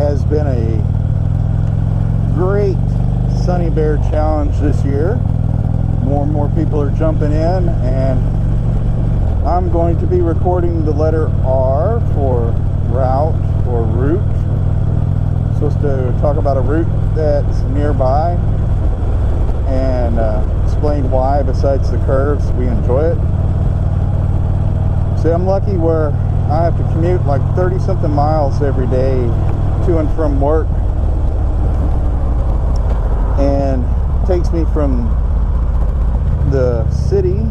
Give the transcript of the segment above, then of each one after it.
has been a great Sunny Bear Challenge this year. More and more people are jumping in, and I'm going to be recording the letter R for route or route. I'm supposed to talk about a route that's nearby and explain why, besides the curves, we enjoy it. See, I'm lucky where I have to commute like 30-something miles every day to and from work, and it takes me from the city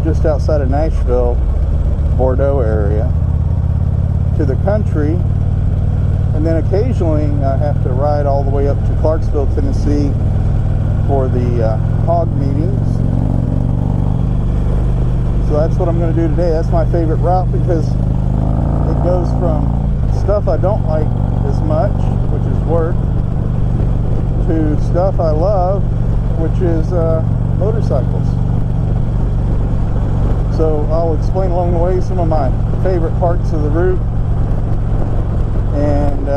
just outside of Nashville, Bordeaux area, to the country, and then occasionally I have to ride all the way up to Clarksville, Tennessee for the hog meetings. So that's what I'm going to do today. That's my favorite route because it goes from stuff I don't like as much, which is work, to stuff I love, which is motorcycles. So I'll explain along the way some of my favorite parts of the route, and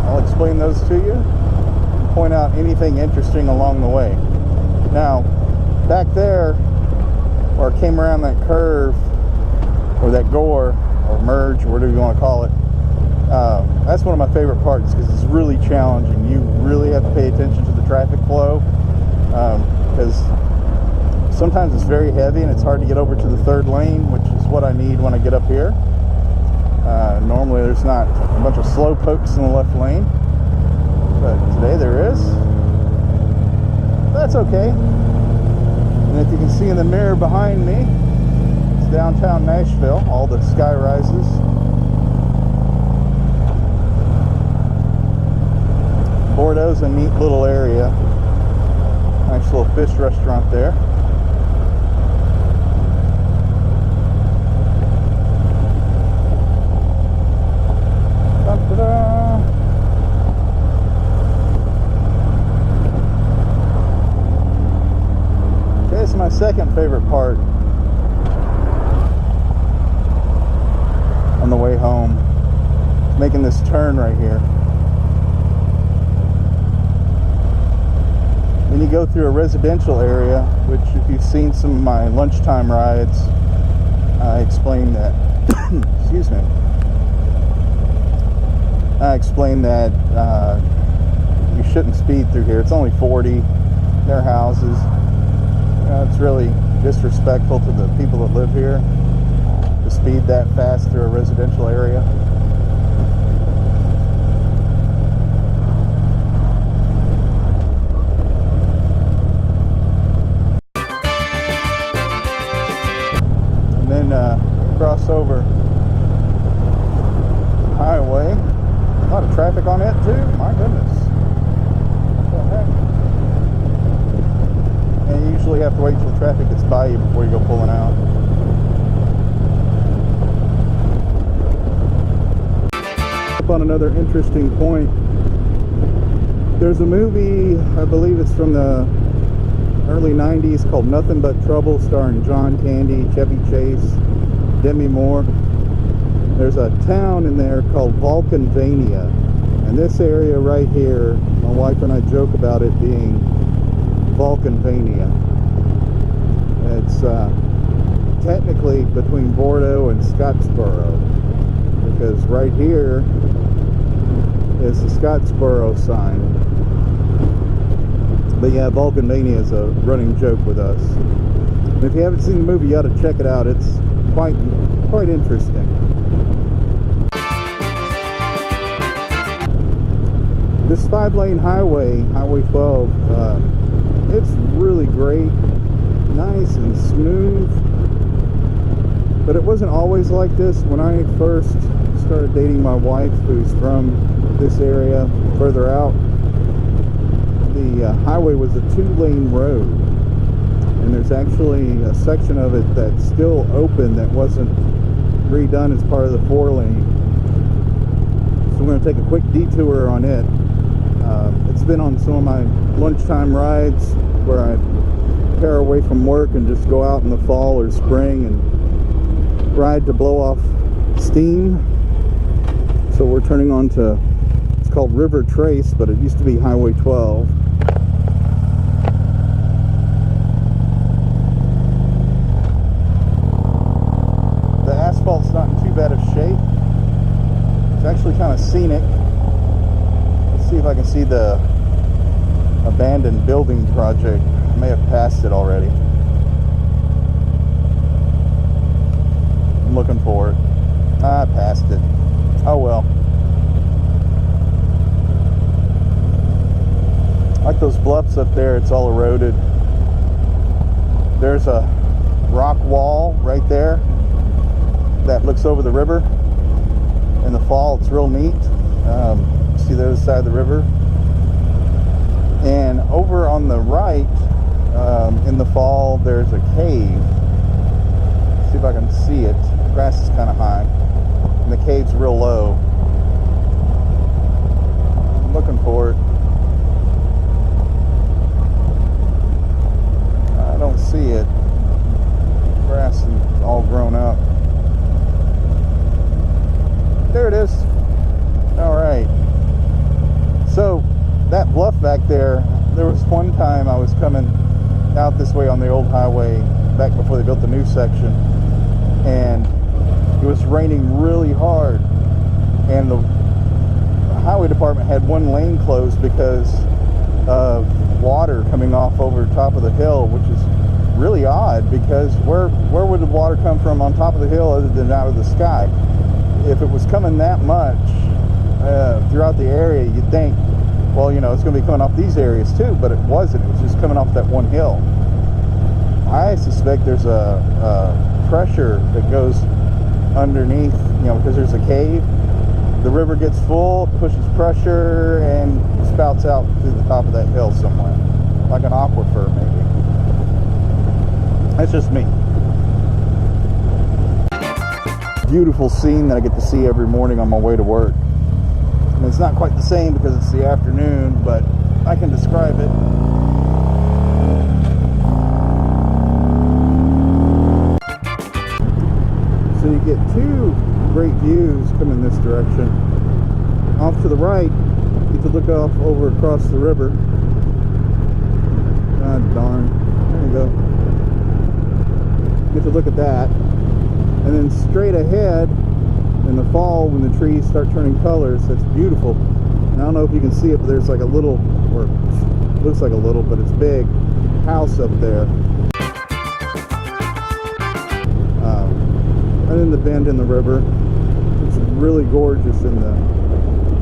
I'll explain those to you and point out anything interesting along the way. Now, back there, where I came around that curve, or that gore, or merge, or whatever you want to call it, that's one of my favorite parts because it's really challenging. You really have to pay attention to the traffic flow, because sometimes it's very heavy and it's hard to get over to the third lane, which is what I need when I get up here. Normally there's not a bunch of slow pokes in the left lane, but today there is. That's okay. And if you can see in the mirror behind me, it's downtown Nashville, all the sky rises. Bordeaux's a neat little area. Nice little fish restaurant there. Da-da-da. Okay, this is my second favorite part on the way home. Making this turn right here. Then you go through a residential area, which if you've seen some of my lunchtime rides, I explain that, excuse me, I explain that you shouldn't speed through here. It's only 40, they're houses. It's really disrespectful to the people that live here to speed that fast through a residential area. Cross over highway. A lot of traffic on it too. My goodness. What the heck? And you usually have to wait till traffic gets by you before you go pulling out. Up on another interesting point. There's a movie, I believe it's from the early 90s, called Nothing But Trouble, starring John Candy, Chevy Chase, Demi Moore. There's a town in there called Vulcanvania, and this area right here, my wife and I joke about it being Vulcanvania. It's technically between Bordeaux and Scottsboro, because right here is the Scottsboro sign. But yeah, Vulcanvania is a running joke with us. And if you haven't seen the movie, you ought to check it out. It's quite interesting. This 5-lane highway, Highway 12, it's really great, nice and smooth. But it wasn't always like this. When I first started dating my wife, who's from this area further out, the highway was a 2-lane road. And there's actually a section of it that's still open that wasn't redone as part of the 4-lane. So we're going to take a quick detour on it. It's been on some of my lunchtime rides where I pair away from work and just go out in the fall or spring and ride to blow off steam. So we're turning on to, it's called River Trace, but it used to be Highway 12. The asphalt's not in too bad of shape. It's actually kind of scenic. Let's see if I can see the abandoned building project. I may have passed it already. I'm looking for it. I passed it. Oh well. Like those bluffs up there, it's all eroded. There's a rock wall right there that looks over the river. In the fall, it's real neat. See the other side of the river. And over on the right, in the fall, there's a cave. Let's see if I can see it. The grass is kind of high, and the cave's real low. I'm looking for it. I don't see it. The grass is all grown up. There it is. All right. So that bluff back there, there was one time I was coming out this way on the old highway back before they built the new section, and it was raining really hard, and the highway department had one lane closed because of water coming off over top of the hill, which is really odd because where would the water come from on top of the hill other than out of the sky? If it was coming that much throughout the area, you'd think, well, you know, it's going to be coming off these areas too, but it wasn't. It was just coming off that one hill. I suspect there's a pressure that goes underneath, you know, because there's a cave. The river gets full, pushes pressure, and spouts out through the top of that hill somewhere, like an aquifer maybe. That's just me. Beautiful scene that I get to see every morning on my way to work. I mean, it's not quite the same because it's the afternoon, but I can describe it. So you get two great views coming this direction. Off to the right, you get to look off over across the river. God darn. There you go. You get to look at that. And then straight ahead, in the fall, when the trees start turning colors, that's beautiful. And I don't know if you can see it, but there's like a little, or it looks like a little, but it's big, house up there. And then the bend in the river. It's really gorgeous in the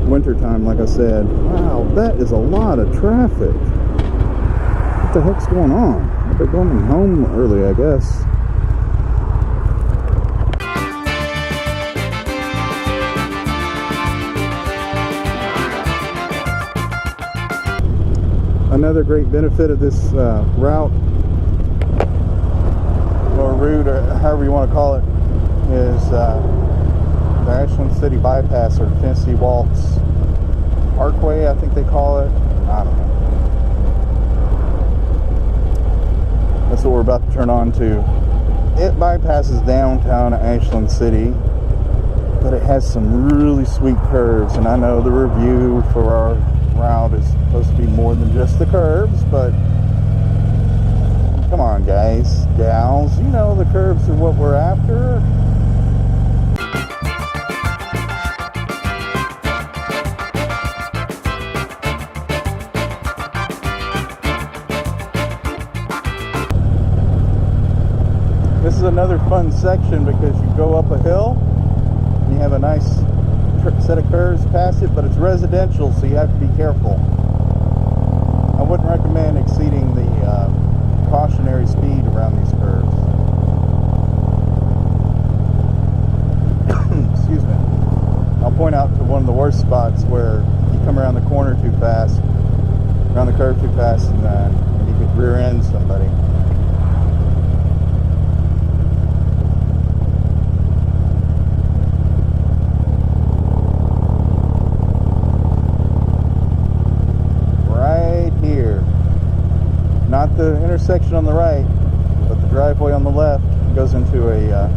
wintertime, like I said. Wow, that is a lot of traffic. What the heck's going on? They're going home early, I guess. Another great benefit of this route, or route, or however you want to call it, is the Ashland City Bypass, or Tennessee Waltz Parkway, I think they call it. I don't know. That's what we're about to turn on to. It bypasses downtown Ashland City, but it has some really sweet curves, and I know the review for our route is supposed to be more than just the curves, but come on, guys, gals, you know the curves are what we're after. This is another fun section because you go up a hill and you have a nice set of curves past it, but it's residential, so you have to be careful. I wouldn't recommend exceeding the cautionary speed around these curves. Excuse me. I'll point out to one of the worst spots where you come around the corner too fast, around the curve too fast, and you could rear end somebody. Not the intersection on the right, but the driveway on the left goes into a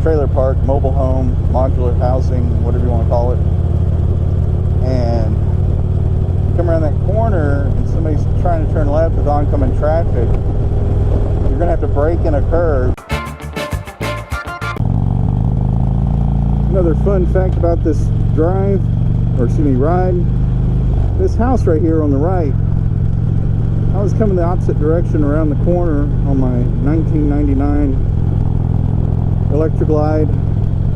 trailer park, mobile home, modular housing, whatever you want to call it. And you come around that corner and somebody's trying to turn left with oncoming traffic, you're going to have to brake in a curve. Another fun fact about this ride, this house right here on the right, I was coming the opposite direction around the corner on my 1999 Electra Glide,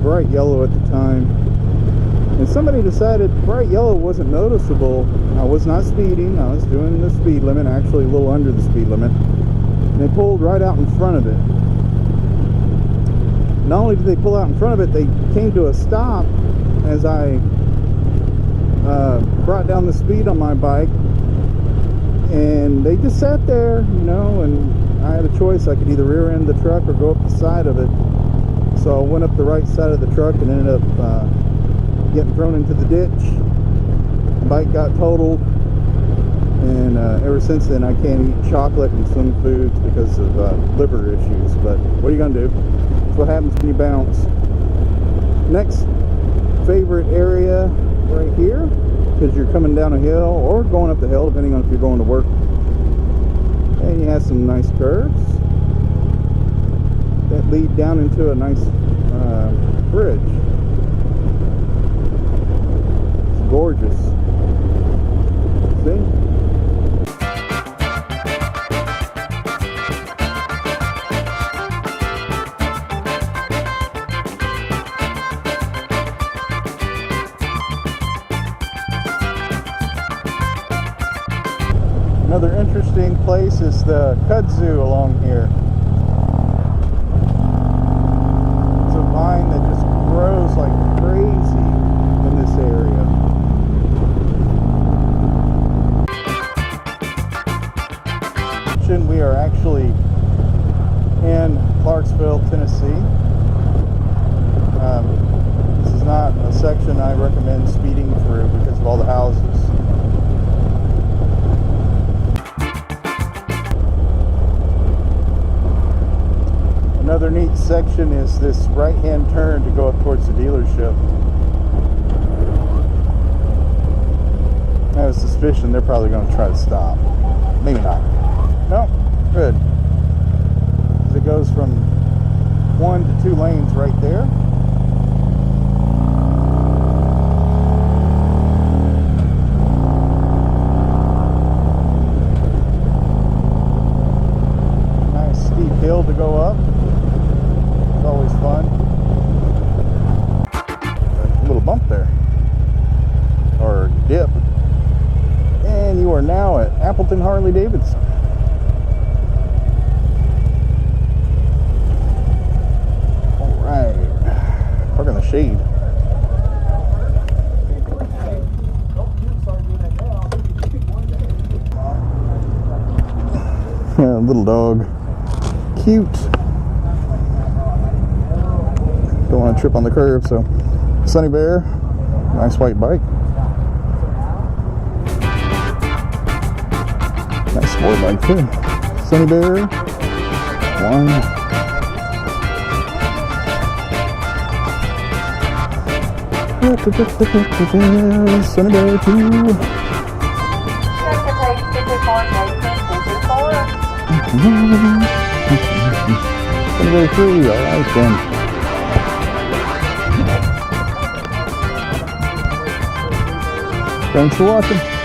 bright yellow at the time, and somebody decided bright yellow wasn't noticeable. I was not speeding, I was doing the speed limit, actually a little under the speed limit, and they pulled right out in front of it. Not only did they pull out in front of it, they came to a stop as I brought down the speed on my bike, and they just sat there, you know, and I had a choice. I could either rear end the truck or go up the side of it. So I went up the right side of the truck and ended up getting thrown into the ditch. The bike got totaled, and ever since then I can't eat chocolate and some foods because of liver issues. But what are you gonna do? That's what happens when you bounce. Next favorite area right here, because you're coming down a hill or going up the hill, depending on if you're going to work. And you have some nice curves that lead down into a nice bridge. It's gorgeous. See? Another interesting place is the kudzu along here. It's a vine that just grows like crazy in this area. We are actually in Clarksville, Tennessee. This is not a section I recommend speeding through because of all the houses. Another neat section is this right-hand turn to go up towards the dealership. I have a suspicion they're probably going to try to stop. Maybe not. No, good. It goes from 1 to 2 lanes right there. Nice steep hill to go up. Always fun. A little bump there, or dip, and you are now at Appleton Harley-Davidson. All right, park in the shade. Yeah, little dog, cute. Don't want to trip on the curb, so Sunny Bear, nice white bike. Nice sport bike too. Sunny Bear, one. Sunny Bear, two. Sunny Bear, three. All right then. Thanks for watching.